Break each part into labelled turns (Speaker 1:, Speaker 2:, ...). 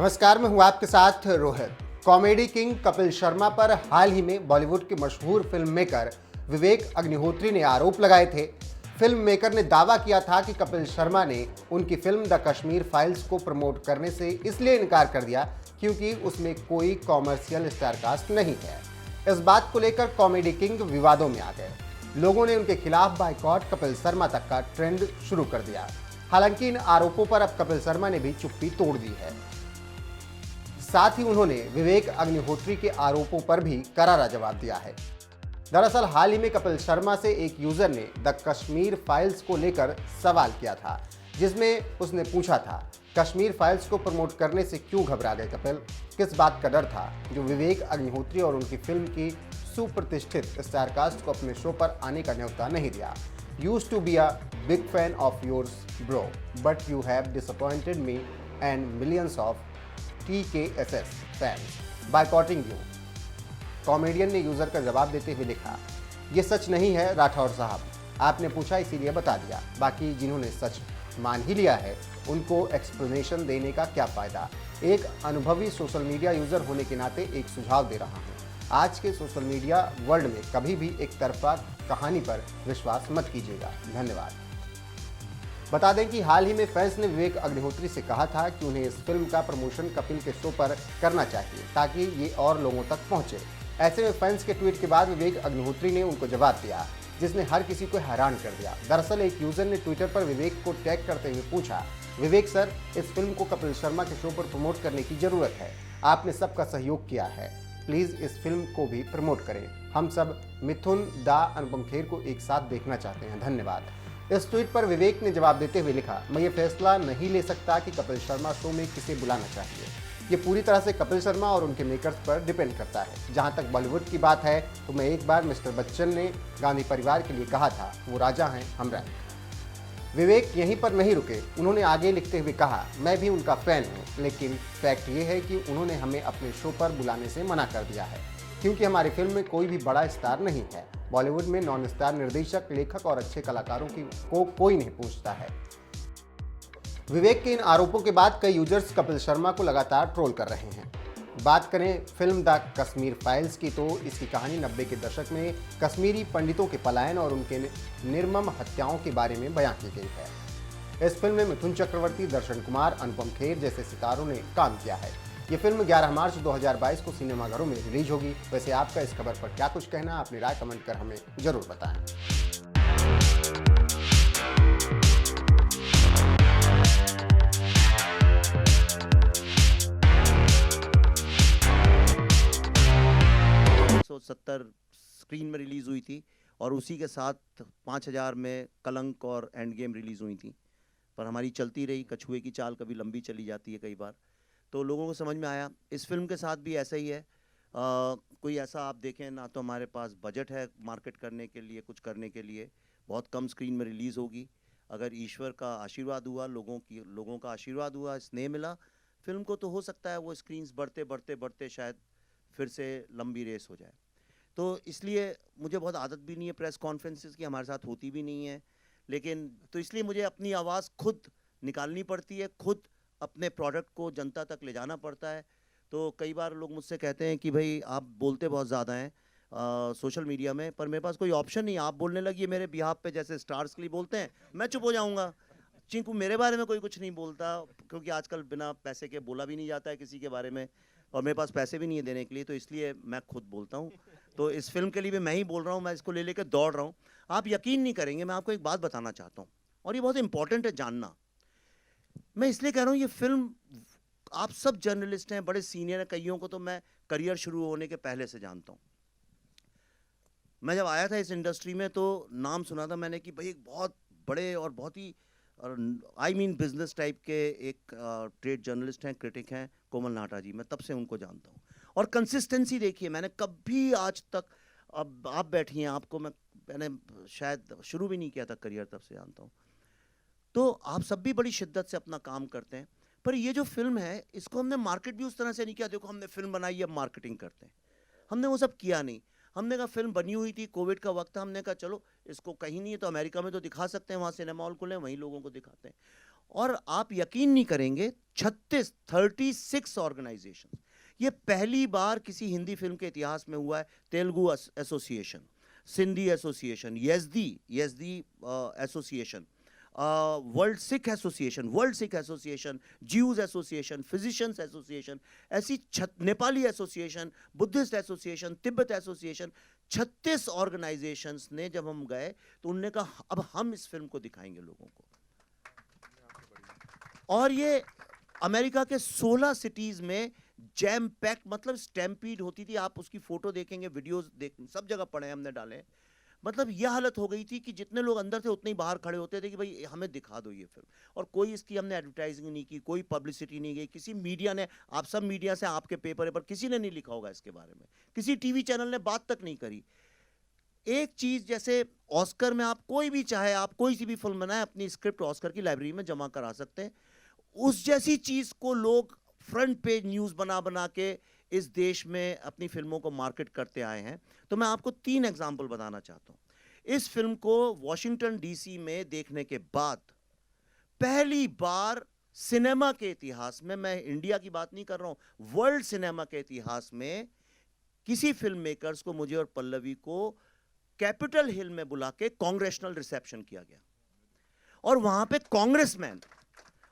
Speaker 1: नमस्कार, मैं हूं आपके साथ रोहित। कॉमेडी किंग कपिल शर्मा पर हाल ही में बॉलीवुड के मशहूर फिल्म मेकर विवेक अग्निहोत्री ने आरोप लगाए थे। फिल्म मेकर ने दावा किया था कि कपिल शर्मा ने उनकी फिल्म द कश्मीर फाइल्स को प्रमोट करने से इसलिए इनकार कर दिया क्योंकि उसमें कोई कॉमर्शियल स्टारकास्ट नहीं है। इस बात को लेकर कॉमेडी किंग विवादों में आ गए। लोगों ने उनके खिलाफ बाइकॉट कपिल शर्मा तक का ट्रेंड शुरू कर दिया। हालांकि इन आरोपों पर अब कपिल शर्मा ने भी चुप्पी तोड़ दी है। साथ ही उन्होंने विवेक अग्निहोत्री के आरोपों पर भी करारा जवाब दिया है। दरअसल हाल ही में कपिल शर्मा से एक यूजर ने द कश्मीर फाइल्स को लेकर सवाल किया था, जिसमें उसने पूछा था, कश्मीर फाइल्स को प्रमोट करने से क्यों घबरा गए कपिल? किस बात का डर था जो विवेक अग्निहोत्री और उनकी फिल्म की सुप्रतिष्ठित स्टारकास्ट को अपने शो पर आने का न्योता नहीं दिया? Used to be a big fan of yours, bro, but you have disappointed me and millions of TKSS fans boycotting you। Comedian ने यूजर का जवाब देते हुए लिखा, ये सच नहीं है राठौर साहब, आपने पूछा इसीलिए बता दिया। बाकी जिन्होंने सच मान ही लिया है उनको एक्सप्लेनेशन देने का क्या फायदा। एक अनुभवी सोशल मीडिया यूजर होने के नाते एक सुझाव दे रहा हूँ, आज के सोशल मीडिया वर्ल्ड में कभी भी एक तरफा कहानी पर विश्वास मत कीजिएगा। धन्यवाद। बता दें कि हाल ही में फैंस ने विवेक अग्निहोत्री से कहा था कि उन्हें इस फिल्म का प्रमोशन कपिल के शो पर करना चाहिए ताकि ये और लोगों तक पहुंचे। ऐसे में फैंस के ट्वीट के बाद विवेक अग्निहोत्री ने उनको जवाब दिया, जिसने हर किसी को हैरान कर दिया। दरअसल एक यूजर ने ट्विटर पर विवेक को टैग करते हुए पूछा, विवेक सर, इस फिल्म को कपिल शर्मा के शो पर प्रमोट करने की जरूरत है, आपने सबका सहयोग किया है, प्लीज इस फिल्म को भी प्रमोट करें, हम सब मिथुन दा अनुपम खेर को एक साथ देखना चाहते हैं, धन्यवाद। इस ट्वीट पर विवेक ने जवाब देते हुए लिखा, मैं ये फैसला नहीं ले सकता कि कपिल शर्मा शो में किसे बुलाना चाहिए, ये पूरी तरह से कपिल शर्मा और उनके मेकर्स पर डिपेंड करता है। जहां तक बॉलीवुड की बात है तो मैं एक बार मिस्टर बच्चन ने गांधी परिवार के लिए कहा था, वो राजा हैं हम रैंक। विवेक यहीं पर नहीं रुके, उन्होंने आगे लिखते हुए कहा, मैं भी उनका फैन हूँ, लेकिन फैक्ट ये है कि उन्होंने हमें अपने शो पर बुलाने से मना कर दिया है क्योंकि हमारी फिल्म में कोई भी बड़ा स्टार नहीं है। बॉलीवुड में नॉन स्टार निर्देशक, लेखक और अच्छे कलाकारों को कोई नहीं पूछता है। विवेक के इन आरोपों के बाद कई यूजर्स कपिल शर्मा को लगातार ट्रोल कर रहे हैं। बात करें फिल्म द कश्मीर फाइल्स की तो इसकी कहानी 90 के दशक में कश्मीरी पंडितों के पलायन और उनके निर्मम हत्याओं के बारे में बयां की गई है। इस फिल्म में मिथुन चक्रवर्ती, दर्शन कुमार, अनुपम खेर जैसे सितारों ने काम किया है। ये फिल्म 11 मार्च 2022 को सिनेमाघरों में रिलीज होगी। वैसे आपका इस खबर पर क्या कुछ कहना है, अपनी राय कमेंट कर हमें जरूर बताएं।
Speaker 2: स्क्रीन में रिलीज हुई थी और उसी के साथ 5000 में कलंक और एंड गेम रिलीज हुई थी, पर हमारी चलती रही। कछुए की चाल कभी लंबी चली जाती है कई बार, तो लोगों को समझ में आया। इस फिल्म के साथ भी ऐसा ही है। कोई ऐसा आप देखें ना तो हमारे पास बजट है मार्केट करने के लिए, कुछ करने के लिए, बहुत कम स्क्रीन में रिलीज़ होगी। अगर ईश्वर का आशीर्वाद हुआ, लोगों का आशीर्वाद हुआ, स्नेह मिला फिल्म को, तो हो सकता है वो स्क्रीन्स बढ़ते बढ़ते बढ़ते शायद फिर से लंबी रेस हो जाए। तो इसलिए मुझे बहुत आदत भी नहीं है प्रेस कॉन्फ्रेंसेस की, हमारे साथ होती भी नहीं है, लेकिन तो इसलिए मुझे अपनी आवाज़ खुद निकालनी पड़ती है, खुद अपने प्रोडक्ट को जनता तक ले जाना पड़ता है। तो कई बार लोग मुझसे कहते हैं कि भाई आप बोलते बहुत ज़्यादा हैं सोशल मीडिया में, पर मेरे पास कोई ऑप्शन नहीं। आप बोलने लगिए मेरे बिहाफ पे, जैसे स्टार्स के लिए बोलते हैं, मैं चुप हो जाऊँगा। चिंकू मेरे बारे में कोई कुछ नहीं बोलता, क्योंकि आजकल बिना पैसे के बोला भी नहीं जाता है किसी के बारे में, और मेरे पास पैसे भी नहीं है देने के लिए, तो इसलिए मैं खुद बोलता हूँ। तो इस फिल्म के लिए भी मैं ही बोल रहा हूँ, मैं इसको ले लेकर दौड़ रहा हूँ। आप यकीन नहीं करेंगे, मैं आपको एक बात बताना चाहता हूँ और ये बहुत इंपॉर्टेंट है जानना। मैं इसलिए कह रहा हूँ, ये फिल्म, आप सब जर्नलिस्ट हैं, बड़े सीनियर हैं, कईयों को तो मैं करियर शुरू होने के पहले से जानता हूँ। मैं जब आया था इस इंडस्ट्री में तो नाम सुना था मैंने कि भाई एक बहुत बड़े और बहुत ही बिजनेस टाइप के एक ट्रेड जर्नलिस्ट हैं, क्रिटिक हैं, कोमल नाटा जी। मैं तब से उनको जानता हूँ और कंसिस्टेंसी देखिए, मैंने कभी आज तक, अब आप बैठी हैं, आपको मैंने शायद शुरू भी नहीं किया था करियर, तब से जानता हूँ। तो आप सब भी बड़ी शिद्दत से अपना काम करते हैं, पर ये जो फिल्म है इसको हमने मार्केट भी उस तरह से नहीं किया, देखो हमने फिल्म बनाई अब मार्केटिंग करते हैं, हमने वो सब किया नहीं। हमने कहा फिल्म बनी हुई थी, कोविड का वक्त था, हमने कहा चलो इसको कहीं नहीं है तो अमेरिका में तो दिखा सकते हैं, वहाँ सिनेमा हॉल खुले, वहीं लोगों को दिखाते हैं। और आप यकीन नहीं करेंगे 36 ऑर्गेनाइजेशन। ये पहली बार किसी हिंदी फिल्म के इतिहास में हुआ है। Telugu association, Sindhi association, Yazdi association, world Sikh association, Jews association, physicians association, ऐसी Nepali association, Buddhist association, Tibet association, 36 organisations ने जब हम गए तो उनने कहा अब हम इस फिल्म को दिखाएंगे लोगों को। और ये अमेरिका के 16 सिटीज में जैम पैक, मतलब स्टैम्पीड होती थी। आप उसकी फोटो देखेंगे, वीडियोस देख, सब जगह पड़े हैं, हमने डाले। मतलब यह हालत हो गई थी कि जितने लोग अंदर थे उतने ही बाहर खड़े होते थे कि भाई हमें दिखा दो ये फिल्म। और कोई इसकी हमने एडवर्टाइजिंग नहीं की, कोई पब्लिसिटी नहीं गई, किसी मीडिया ने, आप सब मीडिया से, आपके पेपर पर किसी ने नहीं लिखा होगा इसके बारे में, किसी टीवी चैनल ने बात तक नहीं करी। एक चीज जैसे ऑस्कर में आप कोई भी चाहे, आप कोई सी भी फिल्म बनाए, अपनी स्क्रिप्ट ऑस्कर की लाइब्रेरी में जमा करा सकते हैं। उस जैसी चीज को लोग फ्रंट पेज न्यूज बना बना के इस देश में अपनी फिल्मों को मार्केट करते आए हैं। तो मैं आपको 3 एग्जाम्पल बताना चाहता हूं। इस फिल्म को वॉशिंगटन डीसी में देखने के बाद पहली बार सिनेमा के इतिहास में, मैं इंडिया की बात नहीं कर रहा हूं, वर्ल्ड सिनेमा के इतिहास में किसी फिल्म मेकर्स को, मुझे और पल्लवी को, कैपिटल हिल में बुला के कांग्रेशनल रिसेप्शन किया गया। और वहां पे कांग्रेसमैन,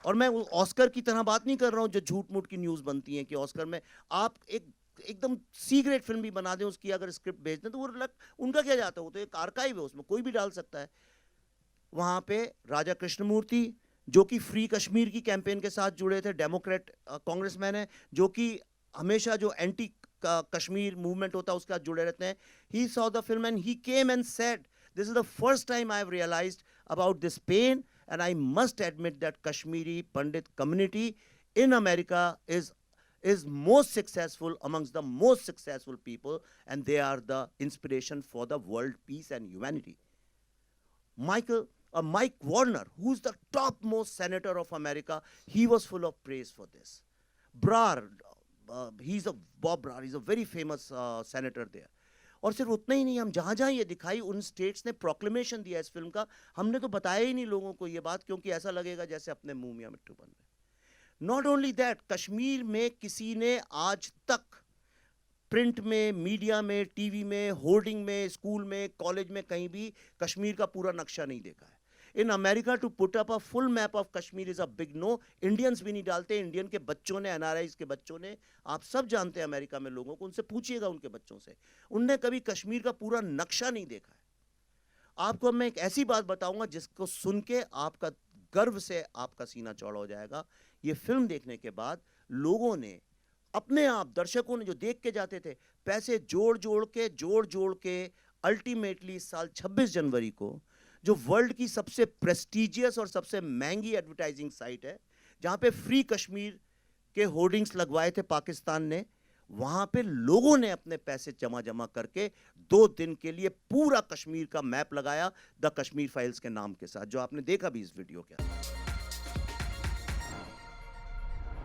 Speaker 2: और मैं ऑस्कर की तरह बात नहीं कर रहा हूं जो झूठ मूठ की न्यूज बनती है कि ऑस्कर में आप एकदम सीक्रेट फिल्म भी बना दें, उसकी अगर स्क्रिप्ट भेज दें तो वो उनका क्या जाता है, वो तो एक आर्काइव है, उसमें कोई भी डाल सकता है। वहां पे राजा कृष्णमूर्ति, जो कि फ्री कश्मीर की कैंपेन के साथ जुड़े थे, डेमोक्रेट कांग्रेसमैन है, जो कि हमेशा जो एंटी कश्मीर मूवमेंट होता है उसके साथ जुड़े रहते हैं। He saw the film and he came and said, this is the first time I have realised about this pain and I must admit that Kashmiri Pandit community in America is most successful amongst the most successful people, and they are the inspiration for the world peace and humanity. Mike Warner, who's the topmost senator of America, he was full of praise for this. Bob Brar, he's a very famous senator there. और सिर्फ उतना ही नहीं, हम जहाँ जहाँ ये दिखाई उन स्टेट्स ने प्रोक्लेमेशन दिया इस फिल्म का। हमने तो बताया ही नहीं लोगों को ये बात, क्योंकि ऐसा लगेगा जैसे अपने मुंह में मिट्टू बन रहे। नॉट ओनली दैट, कश्मीर में किसी ने आज तक प्रिंट में, मीडिया में, टीवी में, होर्डिंग में, स्कूल में, कॉलेज में, कहीं भी कश्मीर का पूरा नक्शा नहीं देखा है। In America to put up a full map of Kashmir is a big no. Indians भी नहीं डालते, इंडियन के बच्चों ने, एनआरआईज के बच्चों ने, आप सब जानते हैं अमेरिका में लोगों को, उनसे पूछिएगा उनके बच्चों से, उनने कभी कश्मीर का पूरा नक्शा नहीं देखा है। आपको मैं एक ऐसी बात बताऊंगा जिसको सुन के आपका गर्व से आपका सीना चौड़ा हो जाएगा। ये फिल्म देखने के बाद लोगों ने अपने आप, दर्शकों ने जो देख के जाते थे, पैसे जोड़ जोड़ के अल्टीमेटली इस साल 26 जनवरी को, जो वर्ल्ड की सबसे प्रेस्टिजियस और सबसे महंगी एडवर्टाइजिंग साइट है, जहां पे फ्री कश्मीर के होर्डिंग्स लगवाए थे पाकिस्तान ने, वहां पे लोगों ने अपने पैसे जमा करके 2 दिन के लिए पूरा कश्मीर का मैप लगाया, द कश्मीर फाइल्स के नाम के साथ, जो आपने देखा भी इस वीडियो के अंदर।